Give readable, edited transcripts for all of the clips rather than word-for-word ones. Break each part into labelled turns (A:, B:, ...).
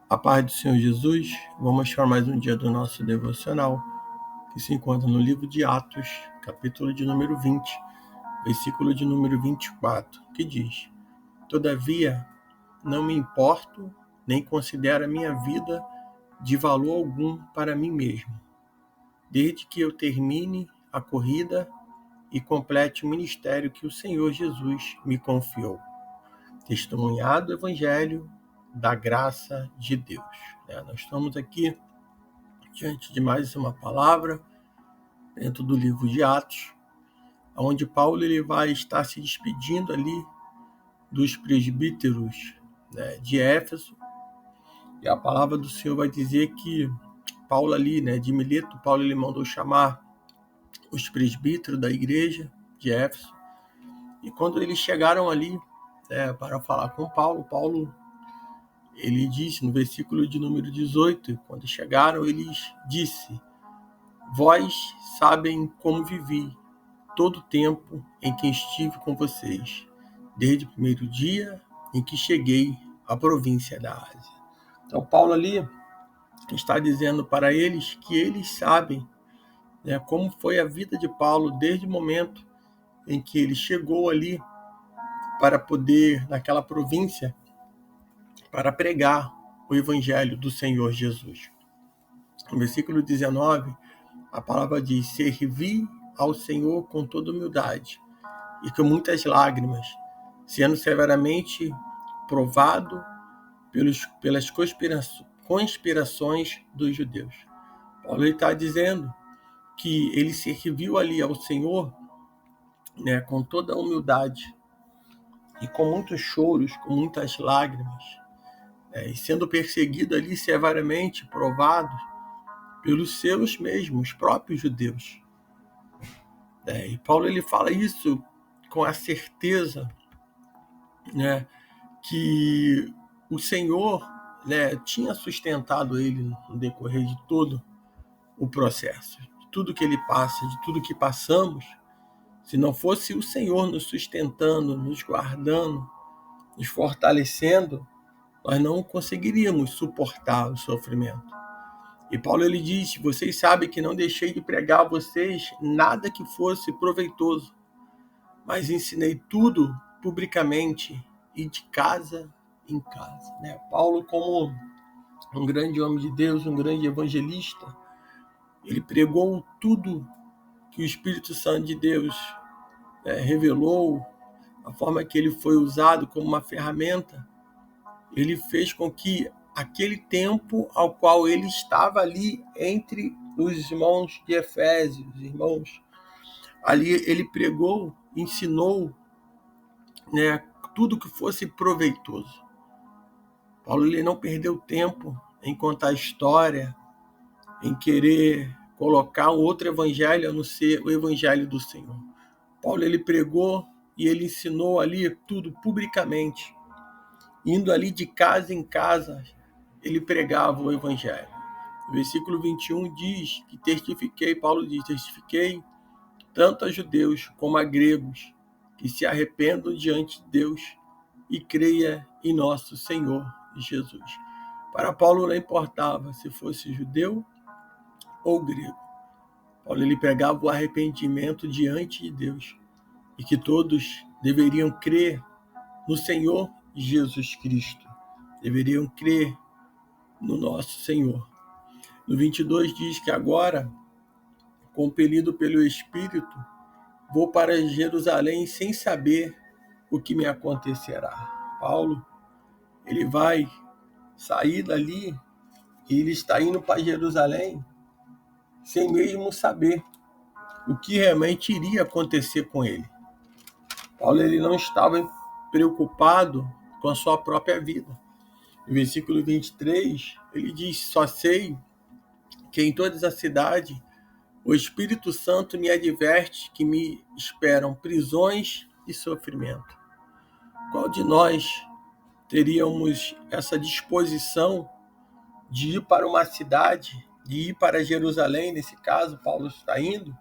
A: A paz do Senhor Jesus, vamos para mais um dia do nosso devocional, que se encontra no livro de Atos, capítulo de número 20, versículo de número 24, que diz: Todavia, não me importo, nem considero a minha vida de valor algum para mim mesmo, desde que eu termine a corrida e complete o ministério que o Senhor Jesus me confiou. Testemunhar do Evangelho da graça de Deus. Nós estamos aqui diante de mais uma palavra dentro do livro de Atos, onde Paulo ele vai estar se despedindo ali dos presbíteros, de Éfeso, e a palavra do Senhor vai dizer que Paulo ali, de Mileto, Paulo ele mandou chamar os presbíteros da igreja de Éfeso, e quando eles chegaram ali para falar com Paulo ele disse no versículo de número 18, quando chegaram, eles disse: Vós sabem como vivi todo o tempo em que estive com vocês, desde o primeiro dia em que cheguei à província da Ásia. Então, Paulo ali está dizendo para eles que eles sabem como foi a vida de Paulo desde o momento em que ele chegou ali para poder, naquela província, para pregar o evangelho do Senhor Jesus. No versículo 19, a palavra diz: Servi ao Senhor com toda humildade e com muitas lágrimas, sendo severamente provado pelas conspirações dos judeus. Paulo está dizendo que ele serviu ali ao Senhor com toda a humildade e com muitos choros, com muitas lágrimas, e sendo perseguido ali severamente, provado pelos seus mesmos próprios judeus. E Paulo ele fala isso com a certeza que o Senhor tinha sustentado ele no decorrer de todo o processo, de tudo que ele passa, de tudo que passamos. Se não fosse o Senhor nos sustentando, nos guardando, nos fortalecendo, nós não conseguiríamos suportar o sofrimento. E Paulo ele diz: vocês sabem que não deixei de pregar a vocês nada que fosse proveitoso, mas ensinei tudo publicamente e de casa em casa. Paulo, como um grande homem de Deus, um grande evangelista, ele pregou tudo que o Espírito Santo de Deus revelou, a forma que ele foi usado como uma ferramenta. Ele fez com que aquele tempo ao qual ele estava ali entre os irmãos de Efésios, irmãos, ali ele pregou, ensinou, tudo que fosse proveitoso. Paulo ele não perdeu tempo em contar a história, em querer colocar um outro evangelho a não ser o evangelho do Senhor. Paulo ele pregou e ele ensinou ali tudo publicamente. Indo ali de casa em casa, ele pregava o evangelho. O versículo 21 diz que Paulo diz: testifiquei tanto a judeus como a gregos que se arrependam diante de Deus e creia em nosso Senhor Jesus. Para Paulo não importava se fosse judeu ou grego. Paulo ele pregava o arrependimento diante de Deus e que todos deveriam crer no Senhor Jesus Cristo. Deveriam crer no nosso Senhor. No 22 diz que agora, compelido pelo Espírito, vou para Jerusalém sem saber o que me acontecerá. Paulo, ele vai sair dali e ele está indo para Jerusalém sem mesmo saber o que realmente iria acontecer com ele. Paulo ele não estava preocupado com a sua própria vida. No versículo 23, ele diz: só sei que em toda a cidade o Espírito Santo me adverte que me esperam prisões e sofrimento. Qual de nós teríamos essa disposição de ir para uma cidade, de ir para Jerusalém, nesse caso, Paulo está indo,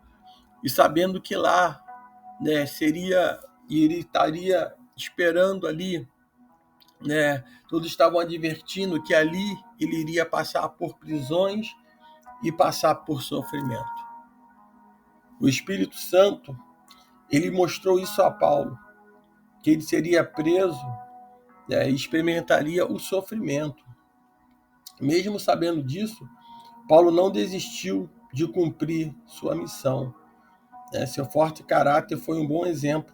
A: e sabendo que lá ele estaria esperando ali né? Todos estavam advertindo que ali ele iria passar por prisões e passar por sofrimento. O Espírito Santo, ele mostrou isso a Paulo, que ele seria preso, né, e experimentaria o sofrimento. Mesmo sabendo disso, Paulo não desistiu de cumprir sua missão. Seu forte caráter foi um bom exemplo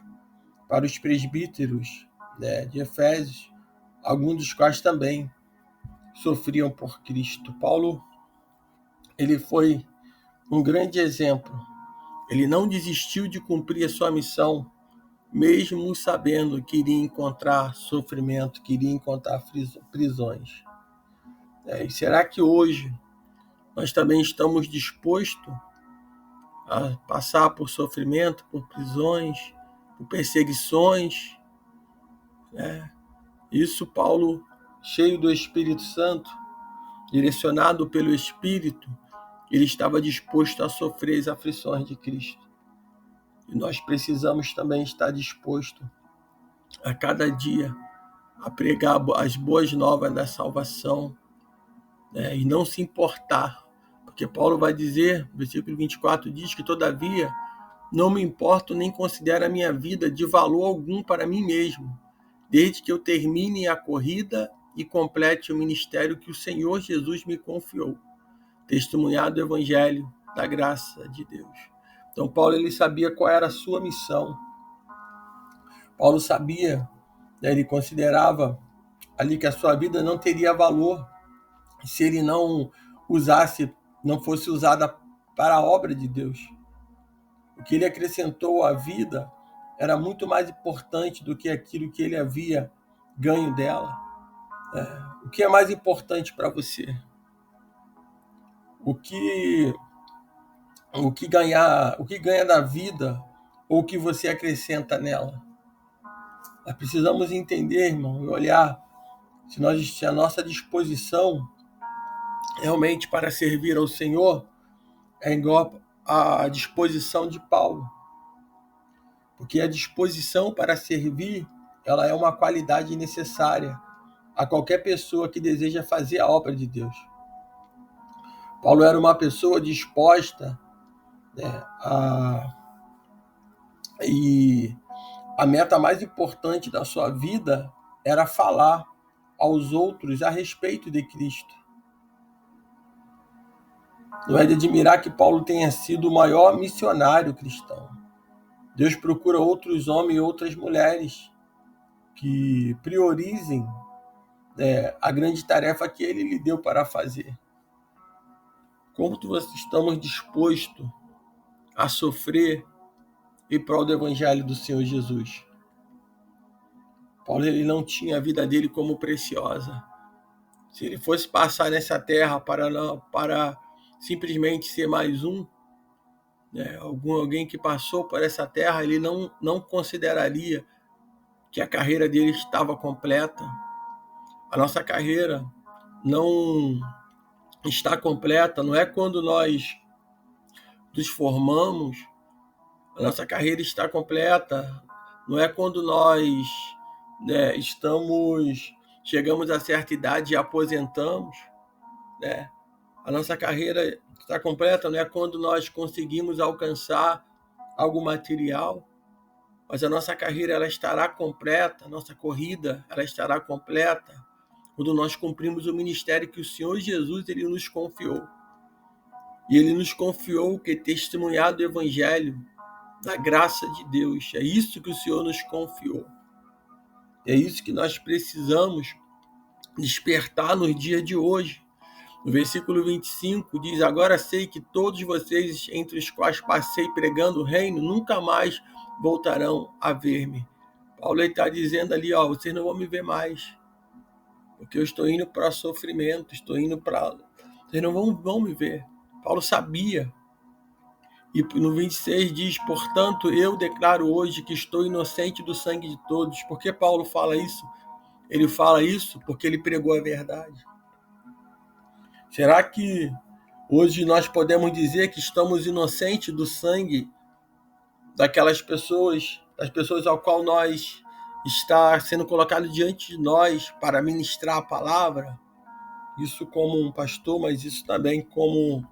A: para os presbíteros, né, de Efésios, alguns dos quais também sofriam por Cristo. Paulo, ele foi um grande exemplo. Ele não desistiu de cumprir a sua missão, mesmo sabendo que iria encontrar sofrimento, que iria encontrar prisões. E será que hoje nós também estamos dispostos a passar por sofrimento, por prisões, por perseguições? Isso Paulo, cheio do Espírito Santo, direcionado pelo Espírito, ele estava disposto a sofrer as aflições de Cristo. E nós precisamos também estar dispostos a cada dia a pregar as boas novas da salvação, né? E não se importar, porque Paulo vai dizer, versículo 24 diz que todavia não me importo nem considero a minha vida de valor algum para mim mesmo, desde que eu termine a corrida e complete o ministério que o Senhor Jesus me confiou, testemunhar do Evangelho da graça de Deus. Então Paulo, ele sabia qual era a sua missão. Paulo sabia, né, ele considerava ali que a sua vida não teria valor se ele não fosse usada para a obra de Deus. O que ele acrescentou à vida era muito mais importante do que aquilo que ele havia ganho dela. O que é mais importante para você? O que ganha da vida ou o que você acrescenta nela? Nós precisamos entender, irmão, e olhar se a nossa disposição realmente para servir ao Senhor é igual à disposição de Paulo. Porque a disposição para servir, ela é uma qualidade necessária a qualquer pessoa que deseja fazer a obra de Deus. Paulo era uma pessoa disposta, né, e a meta mais importante da sua vida era falar aos outros a respeito de Cristo. Não é de admirar que Paulo tenha sido o maior missionário cristão. Deus procura outros homens e outras mulheres que priorizem, a grande tarefa que ele lhe deu para fazer. Como estamos dispostos a sofrer em prol do Evangelho do Senhor Jesus? Paulo, ele não tinha a vida dele como preciosa. Se ele fosse passar nessa terra para simplesmente ser mais um, né, alguém que passou por essa terra, ele não consideraria que a carreira dele estava completa. A nossa carreira não está completa, não é quando nós nos formamos, a nossa carreira está completa, não é quando nós, né, chegamos a certa idade e aposentamos, né? A nossa carreira está completa, não é quando nós conseguimos alcançar algo material, mas a nossa carreira ela estará completa, a nossa corrida ela estará completa quando nós cumprimos o ministério que o Senhor Jesus ele nos confiou. E ele nos confiou que testemunhar do Evangelho da graça de Deus. É isso que o Senhor nos confiou. É isso que nós precisamos despertar nos dias de hoje. No versículo 25 diz: agora sei que todos vocês, entre os quais passei pregando o reino, nunca mais voltarão a ver-me. Paulo está dizendo ali, vocês não vão me ver mais, porque eu estou indo para sofrimento, vocês não vão me ver. Paulo sabia. E no 26 diz: portanto, eu declaro hoje que estou inocente do sangue de todos. Por que Paulo fala isso? Ele fala isso porque ele pregou a verdade. Será que hoje nós podemos dizer que estamos inocentes do sangue daquelas pessoas, das pessoas ao qual nós está sendo colocado diante de nós para ministrar a palavra, isso como um pastor, mas isso também como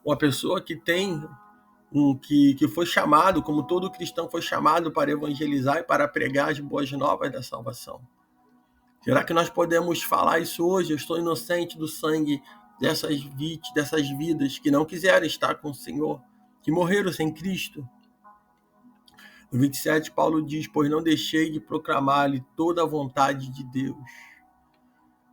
A: uma pessoa que tem que foi chamado, como todo cristão foi chamado para evangelizar e para pregar as boas novas da salvação. Será que nós podemos falar isso hoje? Eu estou inocente do sangue dessas vidas que não quiseram estar com o Senhor, que morreram sem Cristo. No 27, Paulo diz: pois não deixei de proclamar-lhe toda a vontade de Deus.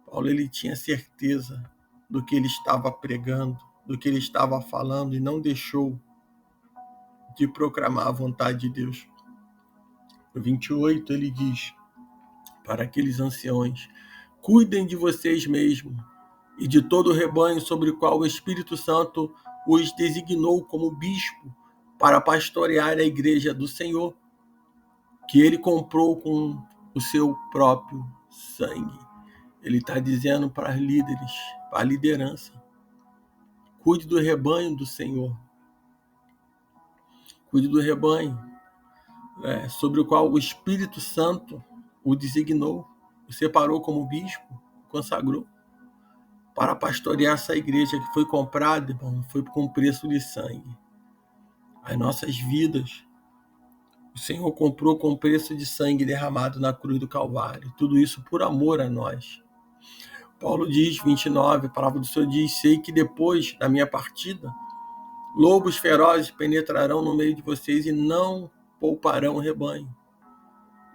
A: Paulo, ele tinha certeza do que ele estava pregando, do que ele estava falando, e não deixou de proclamar a vontade de Deus. No 28, ele diz para aqueles anciões: cuidem de vocês mesmos e de todo o rebanho sobre o qual o Espírito Santo os designou como bispo para pastorear a igreja do Senhor, que ele comprou com o seu próprio sangue. Ele está dizendo para os líderes, para a liderança: cuide do rebanho do Senhor. Cuide do rebanho sobre o qual o Espírito Santo o designou, o separou como bispo, o consagrou, para pastorear essa igreja que foi comprada, irmão, foi com preço de sangue. As nossas vidas, o Senhor comprou com preço de sangue derramado na cruz do Calvário. Tudo isso por amor a nós. Paulo diz, 29, a palavra do Senhor diz: sei que depois da minha partida, lobos ferozes penetrarão no meio de vocês e não pouparão o rebanho.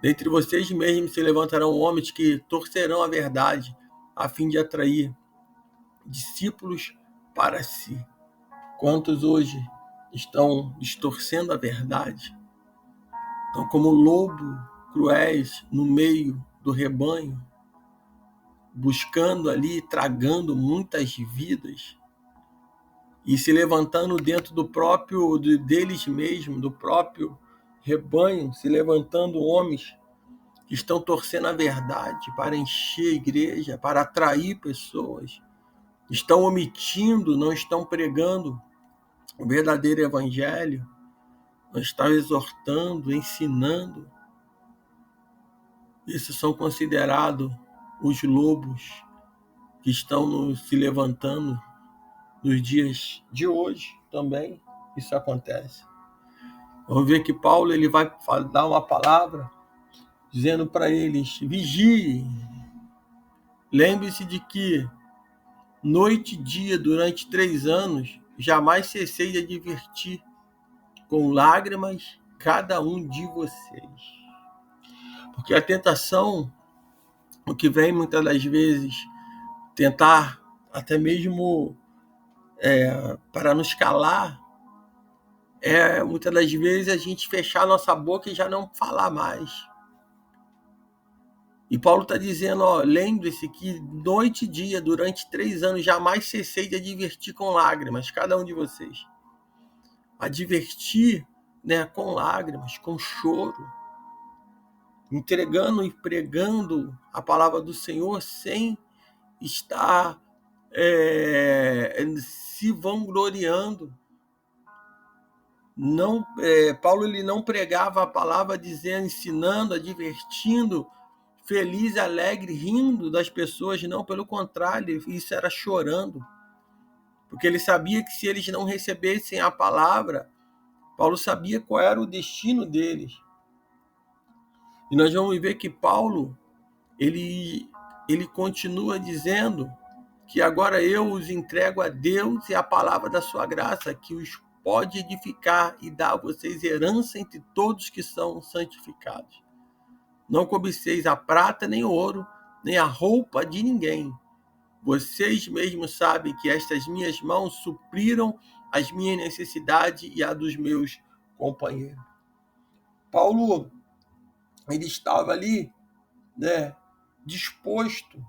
A: Dentre vocês mesmos se levantarão homens que torcerão a verdade, a fim de atrair discípulos para si. Quantos hoje estão distorcendo a verdade? Estão como lobos cruéis no meio do rebanho, buscando ali, tragando muitas vidas e se levantando dentro deles mesmos, do próprio rebanho, se levantando homens que estão torcendo a verdade para encher a igreja, para atrair pessoas. Estão omitindo, não estão pregando o verdadeiro evangelho, não estão exortando, ensinando. Esses são considerados os lobos que estão se levantando nos dias de hoje também. Isso acontece. Vamos ver que Paulo ele vai dar uma palavra dizendo para eles: vigiem. Lembre-se de que noite e dia durante 3 anos jamais cessei de advertir com lágrimas cada um de vocês. Porque a tentação, o que vem muitas das vezes tentar até mesmo para nos calar, muitas das vezes a gente fechar nossa boca e já não falar mais. E Paulo está dizendo, lembre-se que noite e dia, durante 3 anos, jamais cessei de advertir com lágrimas, cada um de vocês. Advertir, com lágrimas, com choro, entregando e pregando a palavra do Senhor sem estar se vangloriando. Não, Paulo ele não pregava a palavra dizendo, ensinando, advertindo, feliz, alegre, rindo das pessoas, não, pelo contrário, isso era chorando, porque ele sabia que se eles não recebessem a palavra, Paulo sabia qual era o destino deles. E nós vamos ver que Paulo, ele continua dizendo que agora eu os entrego a Deus e a palavra da sua graça, que os pode edificar e dar a vocês herança entre todos que são santificados. Não cobiceis a prata, nem o ouro, nem a roupa de ninguém. Vocês mesmos sabem que estas minhas mãos supriram as minhas necessidades e a dos meus companheiros. Paulo, ele estava ali, disposto,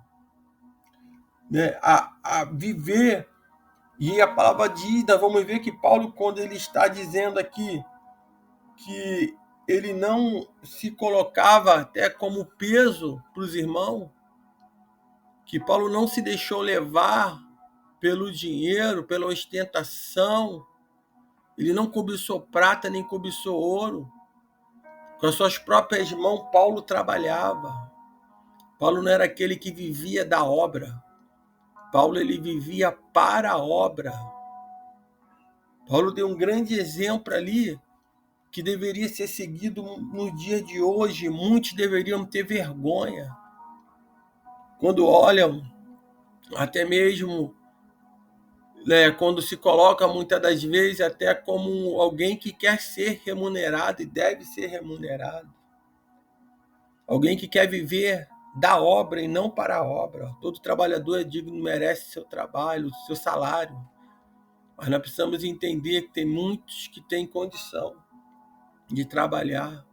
A: a viver. E a palavra diz, vamos ver que Paulo, quando ele está dizendo aqui que ele não se colocava até como peso para os irmãos, que Paulo não se deixou levar pelo dinheiro, pela ostentação, ele não cobiçou prata nem cobiçou ouro, Com as suas próprias mãos, Paulo trabalhava. Paulo não era aquele que vivia da obra. Paulo, ele vivia para a obra. Paulo deu um grande exemplo ali que deveria ser seguido no dia de hoje. Muitos deveriam ter vergonha quando olham, até mesmo, né, quando se coloca muitas das vezes até como alguém que quer ser remunerado e deve ser remunerado. Alguém que quer viver da obra e não para a obra. Todo trabalhador é digno, merece seu trabalho, seu salário. Mas nós precisamos entender que tem muitos que têm condição de trabalhar.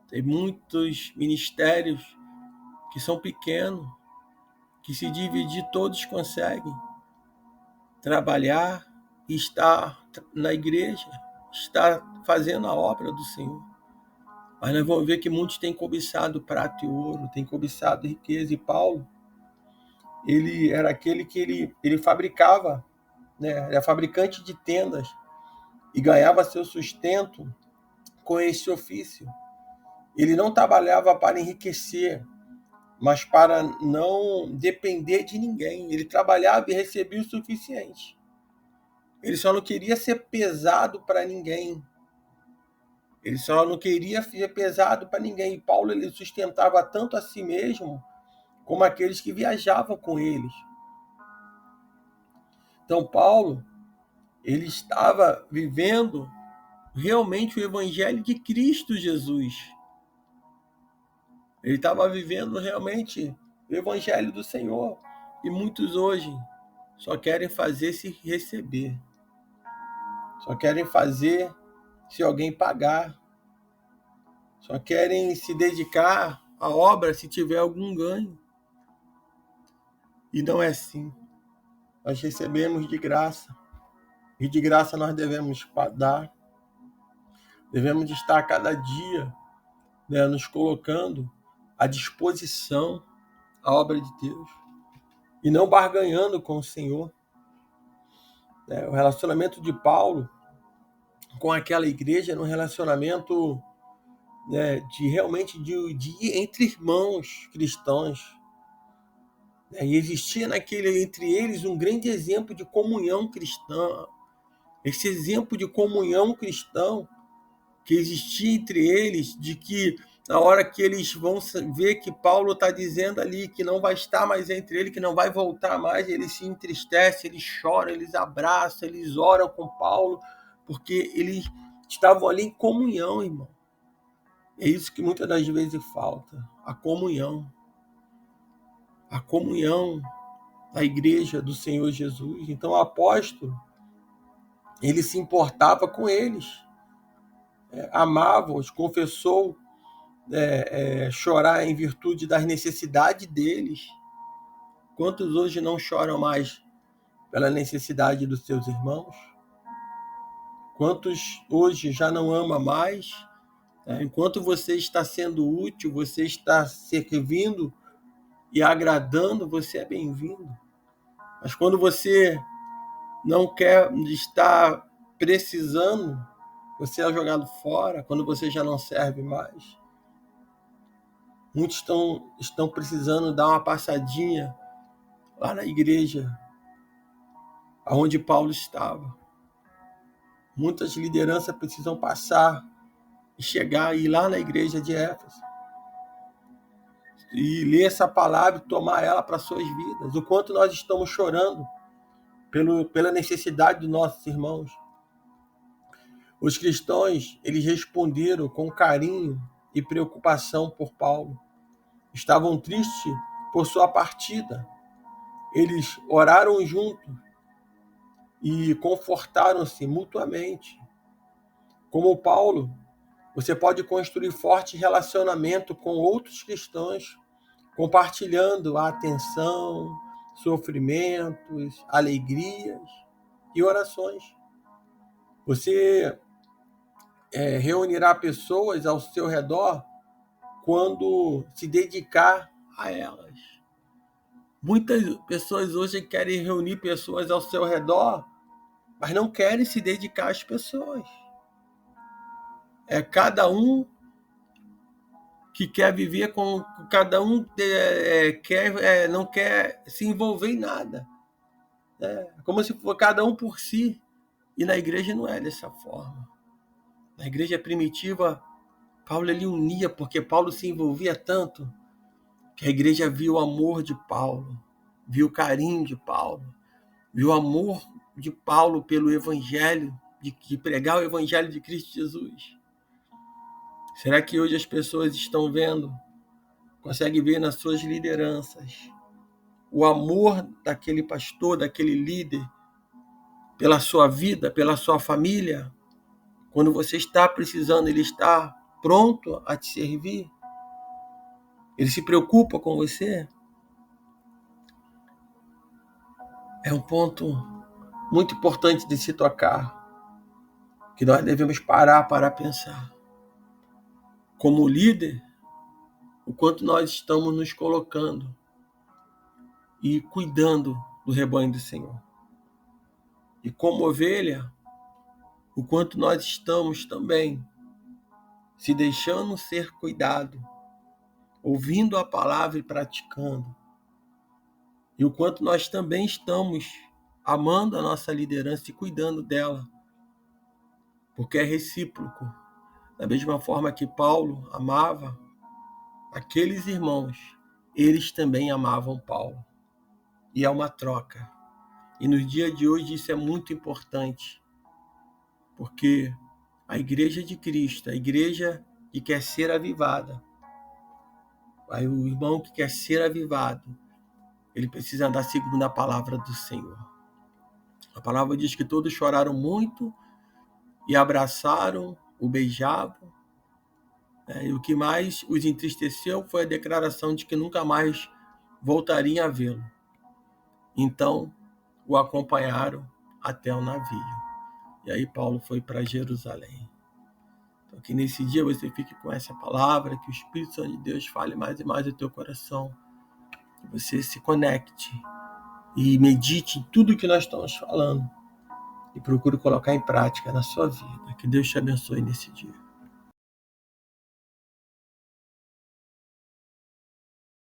A: Tem muitos ministérios que são pequenos, que se dividir todos conseguem trabalhar e estar na igreja, estar fazendo a obra do Senhor. Mas nós vamos ver que muitos têm cobiçado prata e ouro, têm cobiçado riqueza. E Paulo, ele era aquele que ele fabricava, né? Era fabricante de tendas e ganhava seu sustento com esse ofício. Ele não trabalhava para enriquecer, mas para não depender de ninguém. Ele trabalhava e recebia o suficiente. Ele só não queria ser pesado para ninguém. Ele só não queria ser pesado para ninguém. E Paulo, ele sustentava tanto a si mesmo como aqueles que viajavam com eles. Então, Paulo, ele estava vivendo realmente o evangelho de Cristo Jesus. Ele estava vivendo realmente o evangelho do Senhor. E muitos hoje só querem fazer se receber. Só querem fazer se alguém pagar. Só querem se dedicar à obra se tiver algum ganho. E não é assim. Nós recebemos de graça. E de graça nós devemos dar. Devemos estar a cada dia, né, nos colocando à disposição à obra de Deus. E não barganhando com o Senhor. O relacionamento de Paulo com aquela igreja era um relacionamento, né, de realmente de entre irmãos cristãos. E existia entre eles um grande exemplo de comunhão cristã. Esse exemplo de comunhão cristã que existia entre eles, de que na hora que eles vão ver que Paulo está dizendo ali que não vai estar mais entre eles, que não vai voltar mais, eles se entristecem, eles choram, eles abraçam, eles oram com Paulo, porque eles estavam ali em comunhão, irmão. É isso que muitas das vezes falta, a comunhão. A comunhão da igreja do Senhor Jesus. Então o apóstolo, ele se importava com eles, amava-os, confessou chorar em virtude das necessidades deles. Quantos hoje não choram mais pela necessidade dos seus irmãos? Quantos hoje já não ama mais? Enquanto você está sendo útil, você está servindo e agradando, você é bem-vindo. Mas quando você não quer estar precisando, você é jogado fora, quando você já não serve mais. Muitos estão precisando dar uma passadinha lá na igreja, onde Paulo estava. Muitas lideranças precisam passar e chegar e ir lá na igreja de Éfeso e ler essa palavra e tomar ela para suas vidas. O quanto nós estamos chorando pela necessidade dos nossos irmãos. Os cristãos, eles responderam com carinho e preocupação por Paulo. Estavam tristes por sua partida. Eles oraram juntos e confortaram-se mutuamente. Como Paulo, você pode construir forte relacionamento com outros cristãos, compartilhando a atenção, sofrimentos, alegrias e orações. Você reunirá pessoas ao seu redor quando se dedicar a elas. Muitas pessoas hoje querem reunir pessoas ao seu redor, mas não querem se dedicar às pessoas. Cada um que quer viver com cada um, não quer se envolver em nada. Como se for cada um por si. E na igreja não é dessa forma. Na igreja primitiva, Paulo ele unia, porque Paulo se envolvia tanto que a igreja viu o amor de Paulo, viu o carinho de Paulo, viu o amor de Paulo pelo evangelho, de pregar o evangelho de Cristo Jesus. Será que hoje as pessoas estão vendo, conseguem ver nas suas lideranças, o amor daquele pastor, daquele líder, pela sua vida, pela sua família? Quando você está precisando, ele está pronto a te servir? Ele se preocupa com você? É um ponto muito importante de se tocar, que nós devemos parar para pensar. Como líder, o quanto nós estamos nos colocando e cuidando do rebanho do Senhor. E como ovelha, o quanto nós estamos também se deixando ser cuidado, ouvindo a palavra e praticando. E o quanto nós também estamos amando a nossa liderança e cuidando dela, porque é recíproco. Da mesma forma que Paulo amava aqueles irmãos, eles também amavam Paulo. E é uma troca. E nos dias de hoje isso é muito importante, porque a igreja de Cristo, a igreja que quer ser avivada, aí o irmão que quer ser avivado, ele precisa andar segundo a palavra do Senhor. A palavra diz que todos choraram muito e abraçaram, o beijavam. E o que mais os entristeceu foi a declaração de que nunca mais voltariam a vê-lo. Então, o acompanharam até o navio. E aí Paulo foi para Jerusalém. Então, que nesse dia você fique com essa palavra, que o Espírito Santo de Deus fale mais e mais no teu coração, que você se conecte e medite em tudo que nós estamos falando e procure colocar em prática na sua vida. Que Deus te abençoe nesse dia.